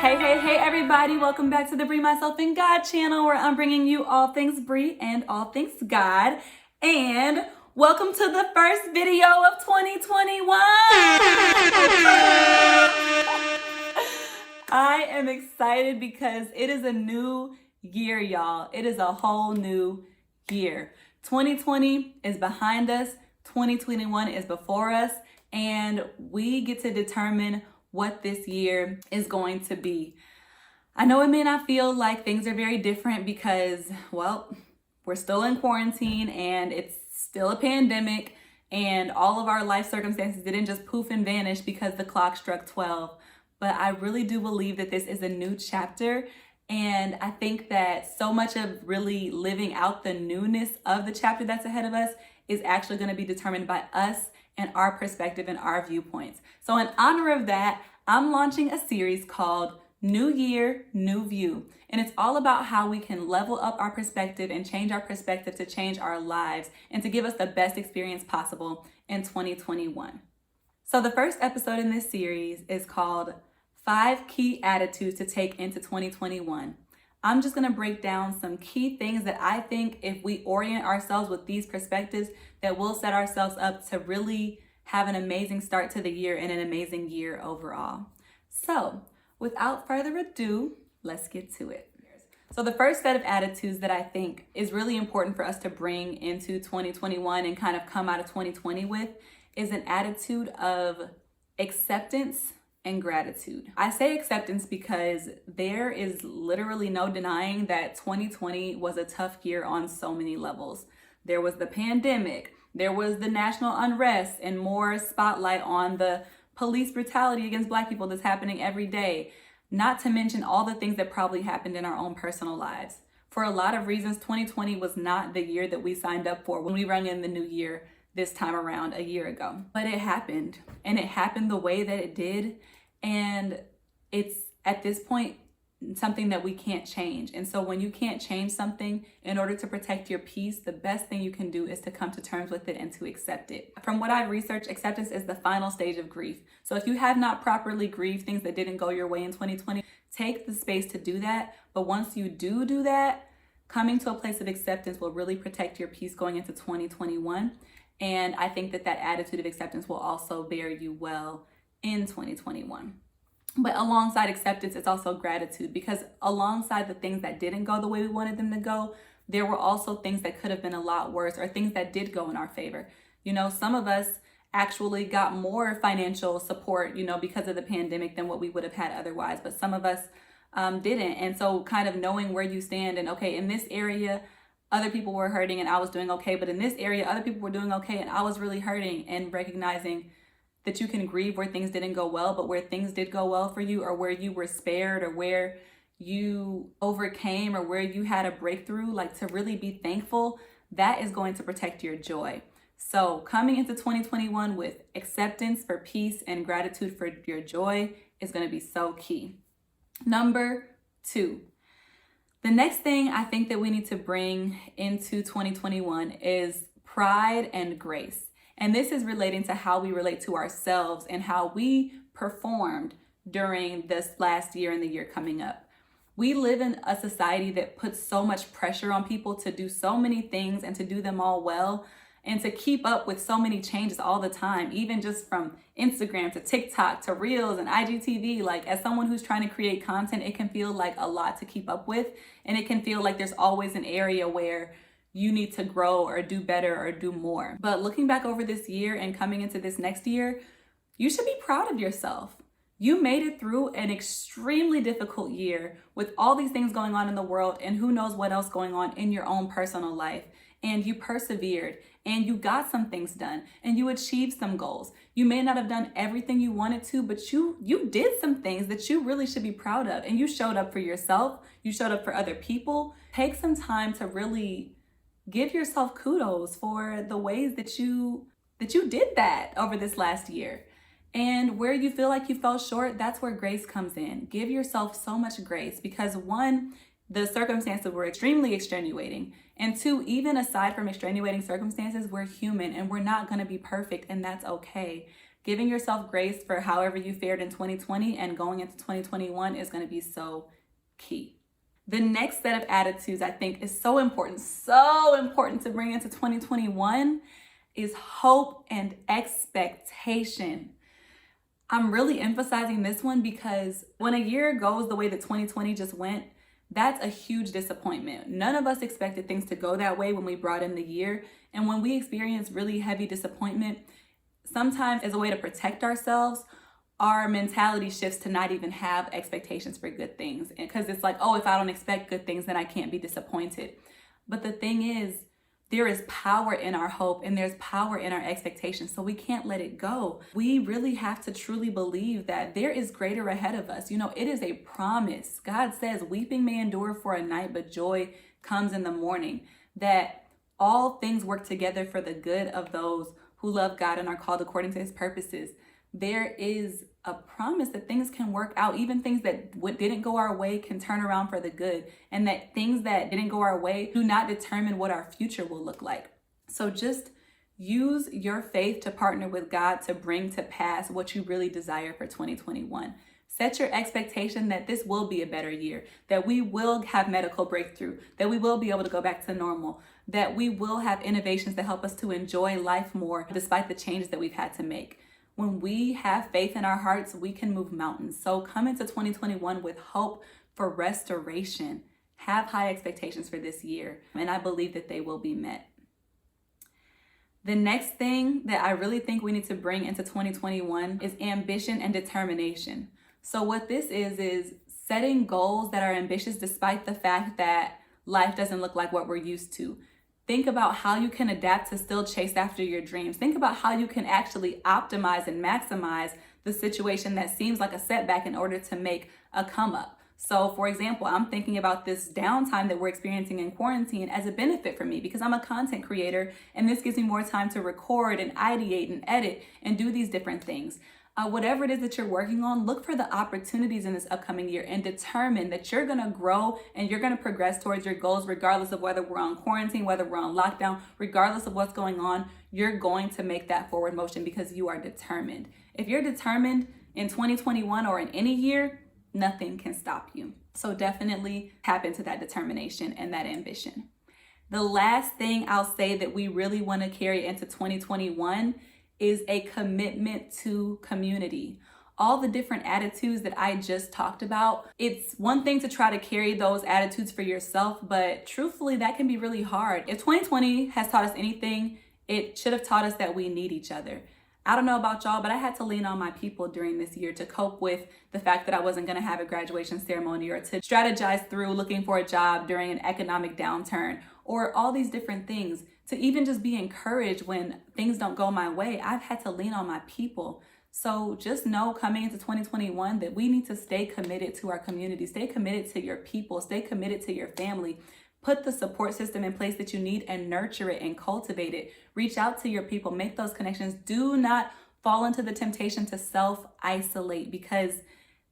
Hey everybody, welcome back to the Bree Myself and God channel, where I'm bringing you all things Bree and all things God. And welcome to the first video of 2021. I am excited because it is a new year, y'all. It is a whole new year. 2020 is behind us, 2021 is before us, and we get to determine what this year is going to be. I know it may not feel like things are very different because, well, we're still in quarantine and it's still a pandemic, and all of our life circumstances didn't just poof and vanish because the clock struck 12. But I really do believe that this is a new chapter, and I think that so much of really living out the newness of the chapter that's ahead of us is actually going to be determined by us and our perspective and our viewpoints. So in honor of that, I'm launching a series called New Year, New View. And it's all about how we can level up our perspective and change our perspective to change our lives and to give us the best experience possible in 2021. So the first episode in this series is called 5 Key Attitudes to Take into 2021. I'm just going to break down some key things that I think if we orient ourselves with these perspectives, that we'll set ourselves up to really have an amazing start to the year and an amazing year overall. So without further ado, let's get to it. So the first set of attitudes that I think is really important for us to bring into 2021 and kind of come out of 2020 with is an attitude of acceptance and gratitude. I say acceptance because there is literally no denying that 2020 was a tough year on so many levels. There was the pandemic, there was the national unrest, and more spotlight on the police brutality against Black people that's happening every day. Not to mention all the things that probably happened in our own personal lives. For a lot of reasons, 2020 was not the year that we signed up for when we rung in the new year this time around a year ago. But it happened, and it happened the way that it did. And it's at this point something that we can't change. And so when you can't change something, in order to protect your peace, the best thing you can do is to come to terms with it and to accept it. From what I've researched, acceptance is the final stage of grief. So if you have not properly grieved things that didn't go your way in 2020, take the space to do that. But once you do that, coming to a place of acceptance will really protect your peace going into 2021. And I think that that attitude of acceptance will also bear you well in 2021. But alongside acceptance, it's also gratitude, because alongside the things that didn't go the way we wanted them to go, there were also things that could have been a lot worse, or things that did go in our favor. You know, some of us actually got more financial support, because of the pandemic than what we would have had otherwise, but some of us didn't. And so kind of knowing where you stand and, okay, in this area, other people were hurting and I was doing okay, but in this area, other people were doing okay and I was really hurting, and recognizing that you can grieve where things didn't go well, but where things did go well for you, or where you were spared, or where you overcame, or where you had a breakthrough, like to really be thankful, that is going to protect your joy. So coming into 2021 with acceptance for peace and gratitude for your joy is going to be so key. Number 2, the next thing I think that we need to bring into 2021 is pride and grace. And this is relating to how we relate to ourselves and how we performed during this last year and the year coming up. We live in a society that puts so much pressure on people to do so many things and to do them all well, and to keep up with so many changes all the time, even just from Instagram to TikTok to Reels and IGTV. Like, as someone who's trying to create content, it can feel like a lot to keep up with, and it can feel like there's always an area where you need to grow or do better or do more. But looking back over this year and coming into this next year, you should be proud of yourself. You made it through an extremely difficult year with all these things going on in the world, and who knows what else going on in your own personal life. And you persevered, and you got some things done, and you achieved some goals. You may not have done everything you wanted to, but you did some things that you really should be proud of. And you showed up for yourself. You showed up for other people. Take some time to really give yourself kudos for the ways that you did that over this last year. And where you feel like you fell short, that's where grace comes in. Give yourself so much grace, because 1, the circumstances were extremely extenuating. And 2, even aside from extenuating circumstances, we're human and we're not going to be perfect, and that's okay. giving yourself grace for however you fared in 2020 and going into 2021 is going to be so key. The next set of attitudes I think is so important to bring into 2021 is hope and expectation. I'm really emphasizing this one because when a year goes the way that 2020 just went, that's a huge disappointment. None of us expected things to go that way when we brought in the year. And when we experience really heavy disappointment, sometimes as a way to protect ourselves, our mentality shifts to not even have expectations for good things. Because it's like, oh, if I don't expect good things, then I can't be disappointed. But the thing is, there is power in our hope and there's power in our expectations. So we can't let it go. We really have to truly believe that there is greater ahead of us. You know, it is a promise. God says, weeping may endure for a night, but joy comes in the morning. That all things work together for the good of those who love God and are called according to his purposes. There is a promise that things can work out. Even things that didn't go our way can turn around for the good. And that things that didn't go our way do not determine what our future will look like. So just use your faith to partner with God to bring to pass what you really desire for 2021. Set your expectation that this will be a better year, that we will have medical breakthrough, that we will be able to go back to normal, that we will have innovations that help us to enjoy life more despite the changes that we've had to make. When we have faith in our hearts, we can move mountains. So come into 2021 with hope for restoration. Have high expectations for this year, and I believe that they will be met. The next thing that I really think we need to bring into 2021 is ambition and determination. So what this is setting goals that are ambitious despite the fact that life doesn't look like what we're used to. Think about how you can adapt to still chase after your dreams. Think about how you can actually optimize and maximize the situation that seems like a setback in order to make a come up. So for example, I'm thinking about this downtime that we're experiencing in quarantine as a benefit for me because I'm a content creator and this gives me more time to record and ideate and edit and do these different things. Whatever it is that you're working on, look for the opportunities in this upcoming year and determine that you're going to grow and you're going to progress towards your goals regardless of whether we're on quarantine, whether we're on lockdown, regardless of what's going on. You're going to make that forward motion because you are determined. If you're determined in 2021 or in any year, nothing can stop you. So definitely tap into that determination and that ambition. The last thing I'll say that we really want to carry into 2021 is a commitment to community. All the different attitudes that I just talked about, it's one thing to try to carry those attitudes for yourself, but truthfully, that can be really hard. If 2020 has taught us anything, it should have taught us that we need each other. I don't know about y'all, but I had to lean on my people during this year to cope with the fact that I wasn't going to have a graduation ceremony or to strategize through looking for a job during an economic downturn or all these different things. To even just be encouraged when things don't go my way, I've had to lean on my people. So just know coming into 2021 that we need to stay committed to our community, stay committed to your people, stay committed to your family. Put the support system in place that you need and nurture it and cultivate it. Reach out to your people, make those connections. Do not fall into the temptation to self-isolate because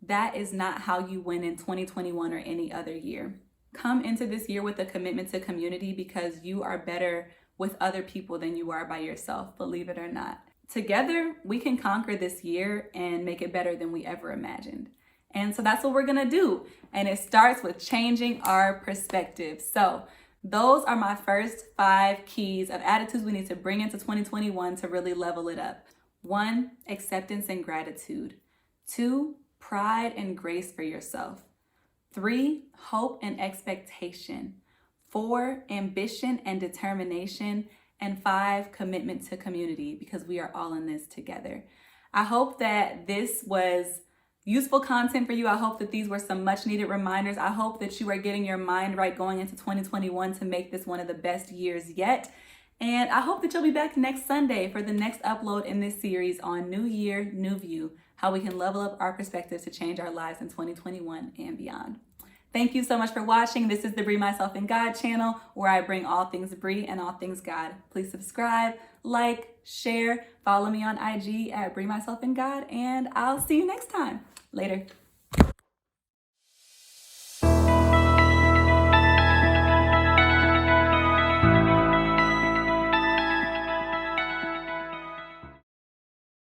that is not how you win in 2021 or any other year. Come into this year with a commitment to community because you are better with other people than you are by yourself, believe it or not. Together, we can conquer this year and make it better than we ever imagined. And so that's what we're gonna do. And it starts with changing our perspective. So those are my first 5 keys of attitudes we need to bring into 2021 to really level it up. 1, acceptance and gratitude. 2, pride and grace for yourself. 3, hope and expectation. 4, ambition and determination. And 5, commitment to community because we are all in this together. I hope that this was useful content for you. I hope that these were some much needed reminders. I hope that you are getting your mind right going into 2021 to make this one of the best years yet. And I hope that you'll be back next Sunday for the next upload in this series on New Year, New View, how we can level up our perspectives to change our lives in 2021 and beyond. Thank you so much for watching. This is the Bree Myself and God channel where I bring all things Bree and all things God. Please subscribe, like, share, follow me on IG at Bree Myself and God, and I'll see you next time. Later.